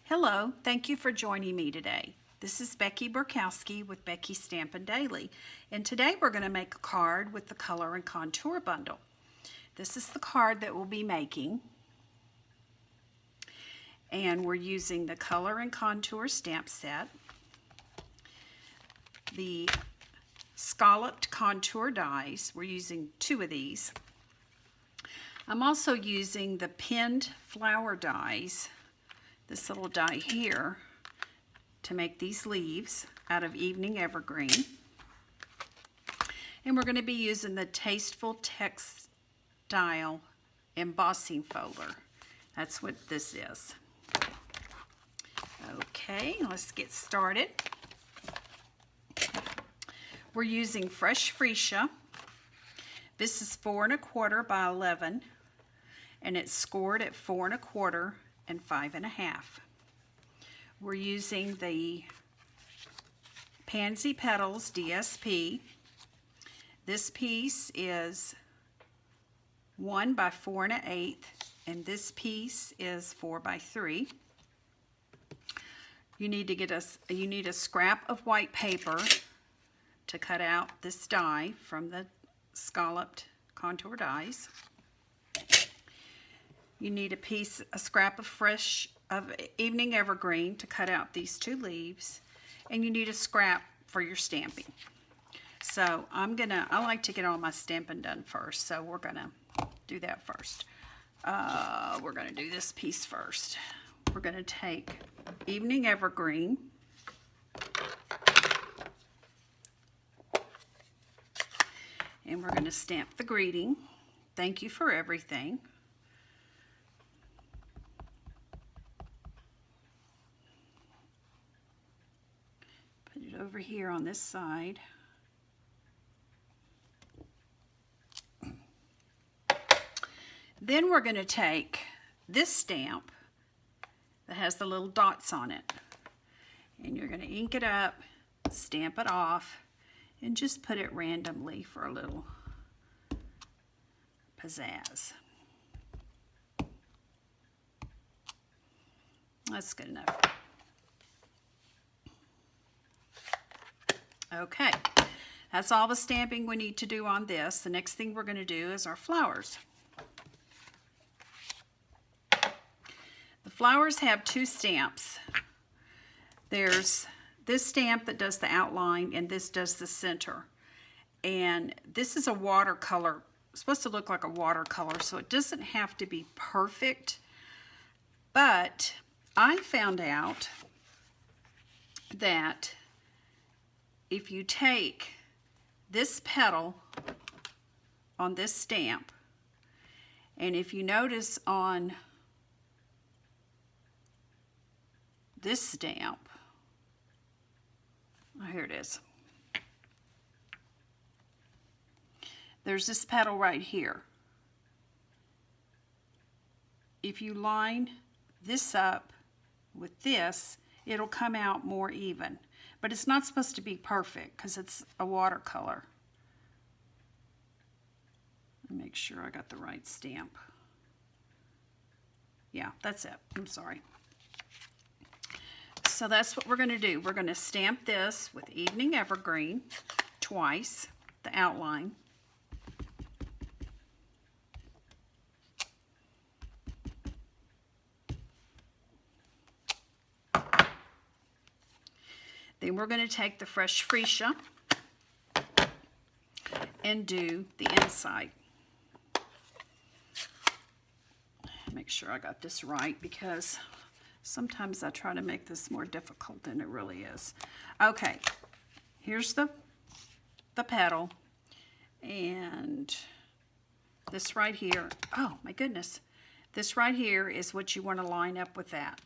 Hello, thank you for joining me today. This is Becky Burkowski with Becky Stampin' Daily, and today we're going to make a card with the color and contour bundle. This is the card that we'll be making, and we're using the color and contour stamp set, the scalloped contour dies. We're using 2 of these. I'm also using the pinned flower dies, this little die here, to make these leaves out of Evening Evergreen. And we're going to be using the Tasteful Textile embossing folder. That's what this is. Okay, let's get started. We're using fresh freesia. This is 4 1/4 by 11, and it's scored at 4 1/4 and 5 1/2. We're using the Pansy Petals DSP. This piece is 1 by 4 1/8, and this piece is 4 by 3. You need a scrap of white paper to cut out this die from the scalloped contour dies. You need a scrap of Evening Evergreen to cut out these 2 leaves, and you need a scrap for your stamping. So I like to get all my stamping done first, so we're gonna do that first. We're gonna do this piece first. We're gonna take Evening Evergreen, and we're gonna stamp the greeting. Thank you for everything. Put it over here on this side. Then we're going to take this stamp that has the little dots on it, and you're going to ink it up, stamp it off, and just put it randomly for a little pizzazz. That's good enough. Okay, that's all the stamping we need to do on this. The next thing we're going to do is our flowers. The flowers have 2 stamps. There's this stamp that does the outline, and this does the center. And this is a watercolor. It's supposed to look like a watercolor, so it doesn't have to be perfect. But I found out that if you take this petal on this stamp, and if you notice on this stamp, oh, here it is. There's this petal right here. If you line this up with this, it'll come out more even. But it's not supposed to be perfect because it's a watercolor. Make sure I got the right stamp. Yeah, that's it. I'm sorry. So that's what we're going to do. We're going to stamp this with Evening Evergreen twice, the outline. Then we're going to take the fresh freesia and do the inside. Make sure I got this right, because sometimes I try to make this more difficult than it really is. Okay, here's the petal, and this right here, oh my goodness, this right here is what you want to line up with that.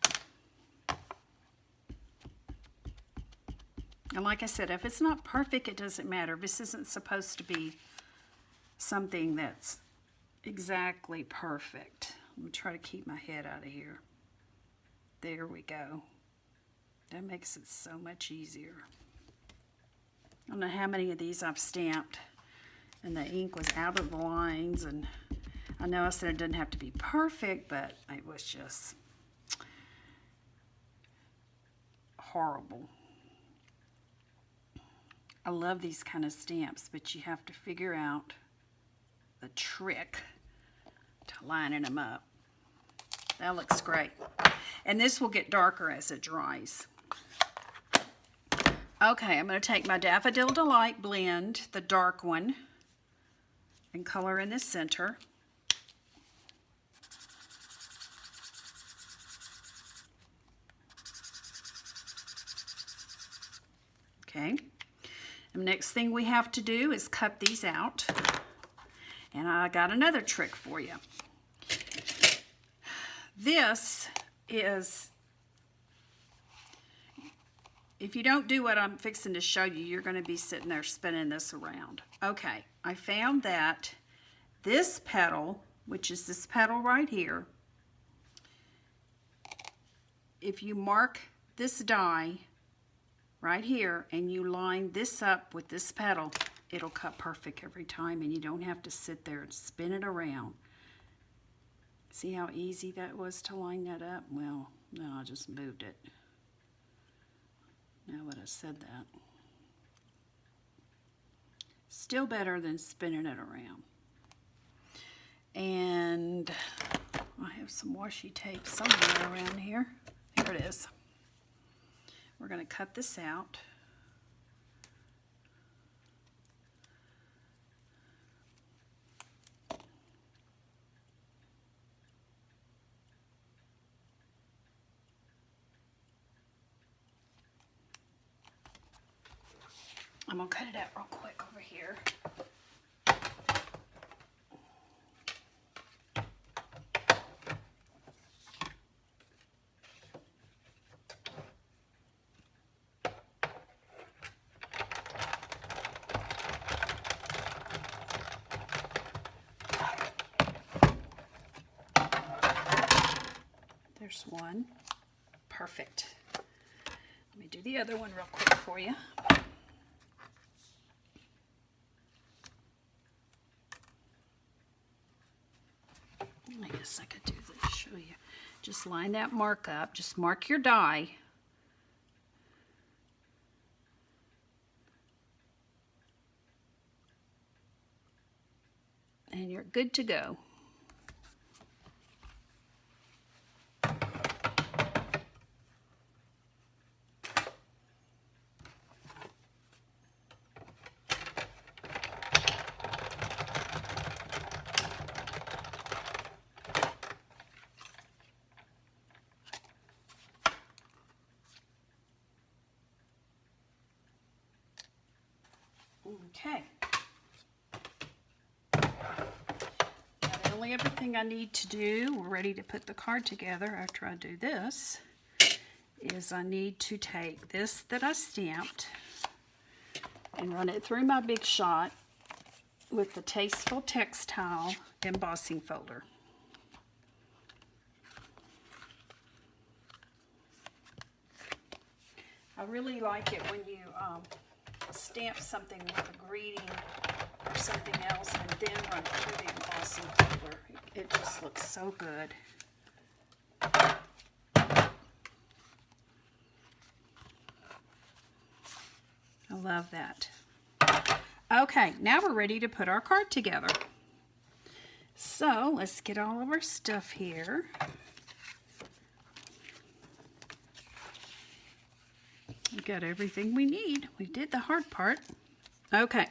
And like I said, if it's not perfect, it doesn't matter. This isn't supposed to be something that's exactly perfect. I'm going to try to keep my head out of here. There we go. That makes it so much easier. I don't know how many of these I've stamped, and the ink was out of the lines, and I know I said it doesn't have to be perfect, but it was just horrible. I love these kind of stamps, but you have to figure out the trick to lining them up. That looks great. And this will get darker as it dries. Okay, I'm going to take my Daffodil Delight blend, the dark one, and color in the center. Okay. The next thing we have to do is cut these out. And I got another trick for you. This is, if you don't do what I'm fixing to show you, you're going to be sitting there spinning this around. Okay, I found that this petal, which is this petal right here, if you mark this die right here and you line this up with this petal, it'll cut perfect every time, and you don't have to sit there and spin it around. See how easy that was to line that up? Well, no, I just moved it. Now that I said that. Still better than spinning it around. And I have some washi tape somewhere around here. Here it is. We're going to cut this out. I'm going to cut it out real quick over here. There's one. Perfect. Let me do the other one real quick for you. I guess I could do this, show you. Just line that mark up. Just mark your die. And you're good to go. Okay. Got only everything I need to do. We're ready to put the card together after I do this. Is I need to take this that I stamped and run it through my Big Shot with the Tasteful Textile embossing folder. I really like it when you stamp something with a greeting or something else and then run it through the embossing folder. It just looks so good. I love that. Okay, now we're ready to put our card together. So let's get all of our stuff here. We got everything we need. We did the hard part. Okay.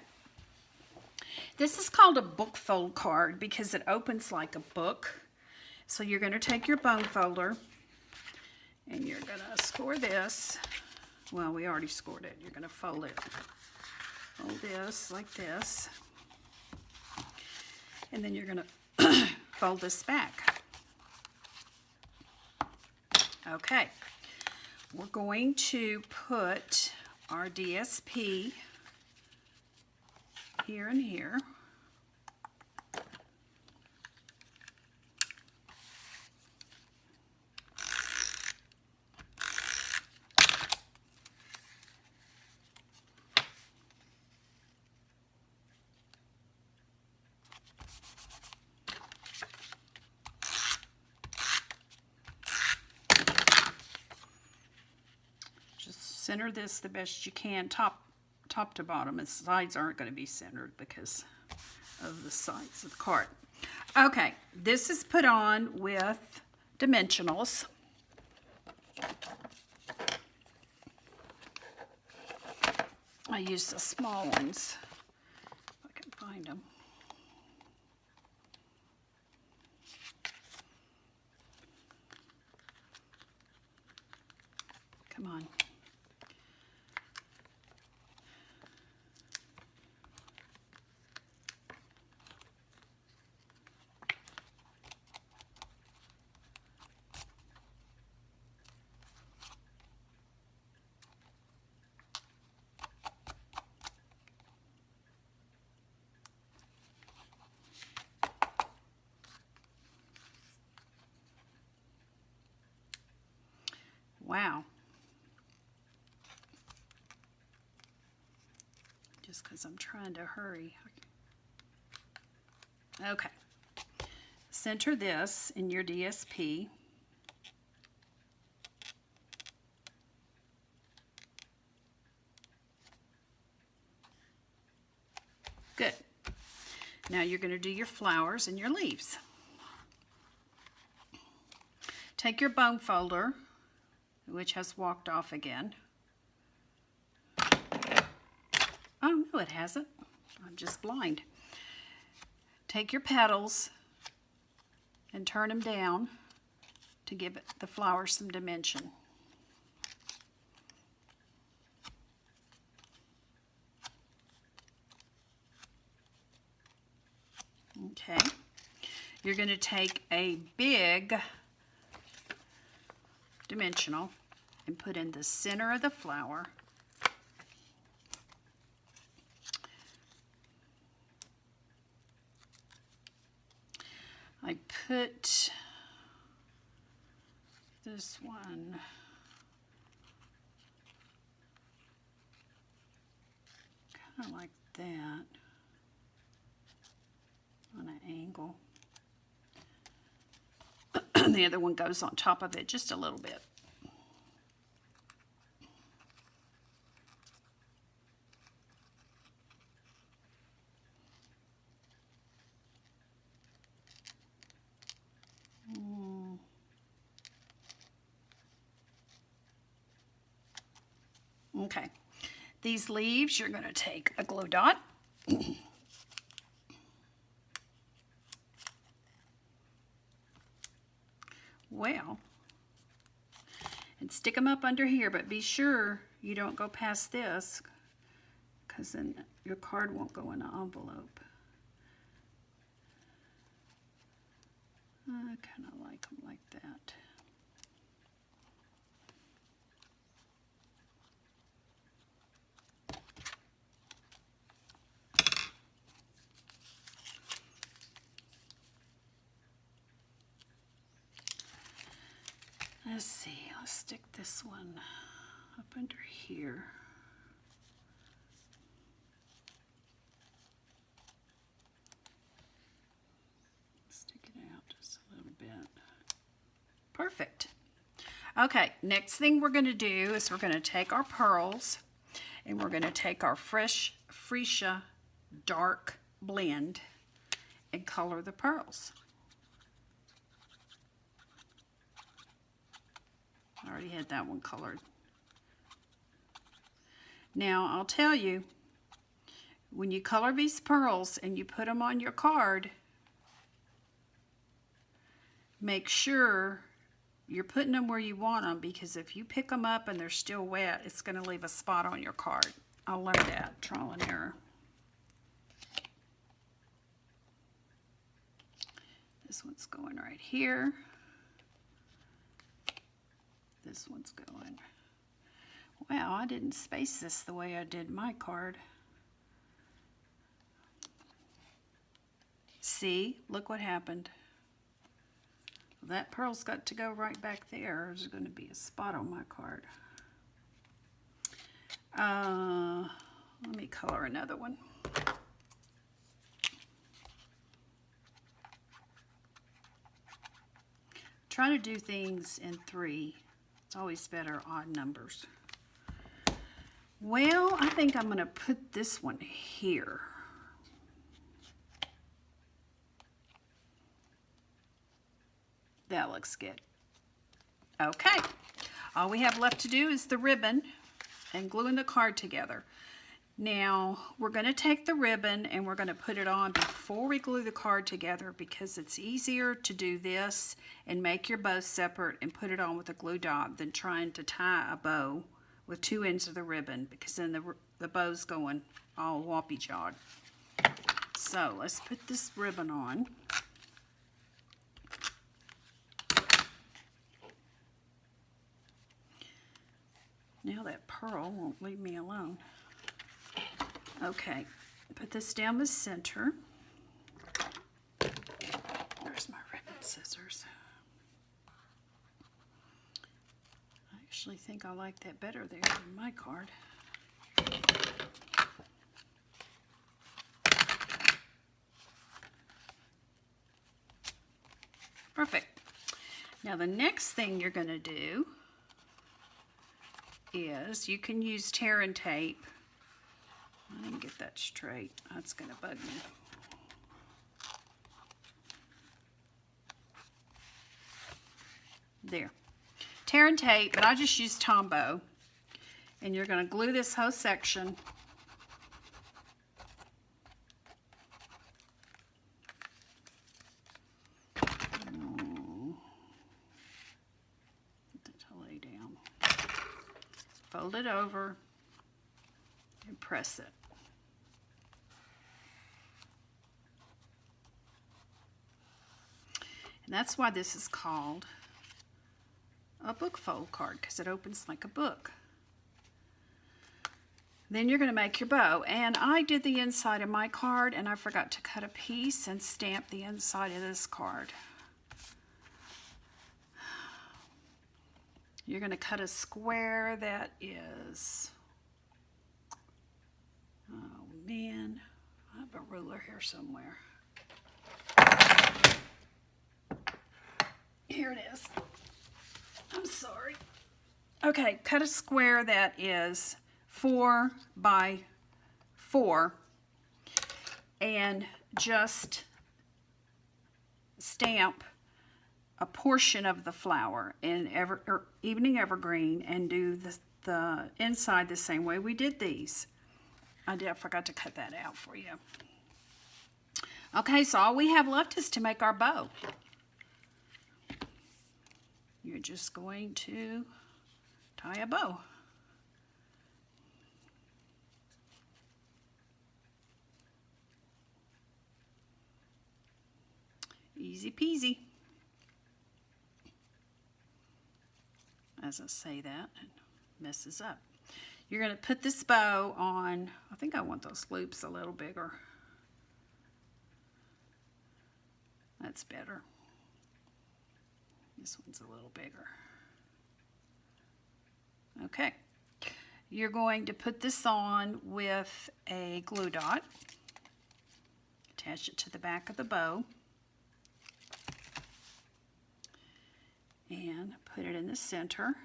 This is called a book fold card because it opens like a book. So you're going to take your bone folder and you're going to score this. Well, we already scored it. You're going to fold it. Fold this like this. And then you're going to fold this back. Okay. We're going to put our DSP here and here. Center this the best you can, top to bottom. The sides aren't going to be centered because of the sides of the card. Okay, this is put on with dimensionals. I use the small ones if I can find them. Come on. Wow. Just because I'm trying to hurry. Okay. Center this in your DSP. Good. Now you're going to do your flowers and your leaves. Take your bone folder, which has walked off again. Oh, no, it hasn't. I'm just blind. Take your petals and turn them down to give the flower some dimension. Okay. You're going to take a big dimensional and put in the center of the flower. I put this one kind of like that on an angle. The other one goes on top of it just a little bit. Okay, these leaves, you're going to take a glue dot. Well, and stick them up under here, but be sure you don't go past this because then your card won't go in an envelope. I kind of like them like that. Let's see, let's stick this one up under here. Stick it out just a little bit. Perfect. Okay, next thing we're going to do is we're going to take our pearls and we're going to take our Freesia dark blend and color the pearls. I already had that one colored. Now, I'll tell you, when you color these pearls and you put them on your card, make sure you're putting them where you want them, because if you pick them up and they're still wet, it's going to leave a spot on your card. I learned that, trial and error. This one's going right here. This one's going. Wow, I didn't space this the way I did my card. See, look what happened. That pearl's got to go right back there. There's going to be a spot on my card. Let me color another one. Try to do things in 3. It's always better odd numbers. Well, I think I'm going to put this one here. That looks good. Okay, all we have left to do is the ribbon and gluing the card together. Now, we're going to take the ribbon and we're going to put it on before we glue the card together because it's easier to do this and make your bow separate and put it on with a glue dot than trying to tie a bow with two ends of the ribbon, because then the bow's going all woppy jawed. So let's put this ribbon on. Now that pearl won't leave me alone. Okay, put this down the center. There's my ribbon scissors. I actually think I like that better there than my card. Perfect. Now the next thing you're going to do is you can use tear and tape. I didn't get that straight. That's going to bug me. There. Tear and tape, but I just used Tombow. And you're going to glue this whole section. Get that to lay down. Fold it over and press it. And that's why this is called a book fold card, because it opens like a book. Then you're going to make your bow, and I did the inside of my card and I forgot to cut a piece and stamp the inside of this card. You're going to cut a square that is, oh man, I have a ruler here somewhere. Here it is. I'm sorry. Okay, cut a square that is 4 by 4 and just stamp a portion of the flower in Evening Evergreen and do the inside the same way we did these. I forgot to cut that out for you. Okay, so all we have left is to make our bow. You're just going to tie a bow. Easy peasy. As I say that, it messes up. You're going to put this bow on, I think I want those loops a little bigger. That's better. This one's a little bigger. Okay. You're going to put this on with a glue dot. Attach it to the back of the bow. And put it in the center.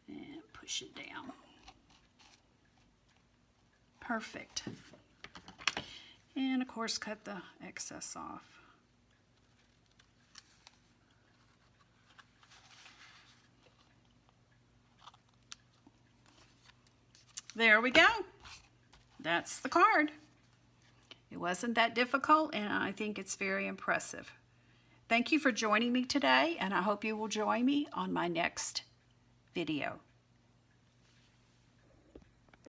And push it down. Perfect. And of course cut the excess off. There we go. That's the card. It wasn't that difficult, and I think it's very impressive. Thank you for joining me today, and I hope you will join me on my next video.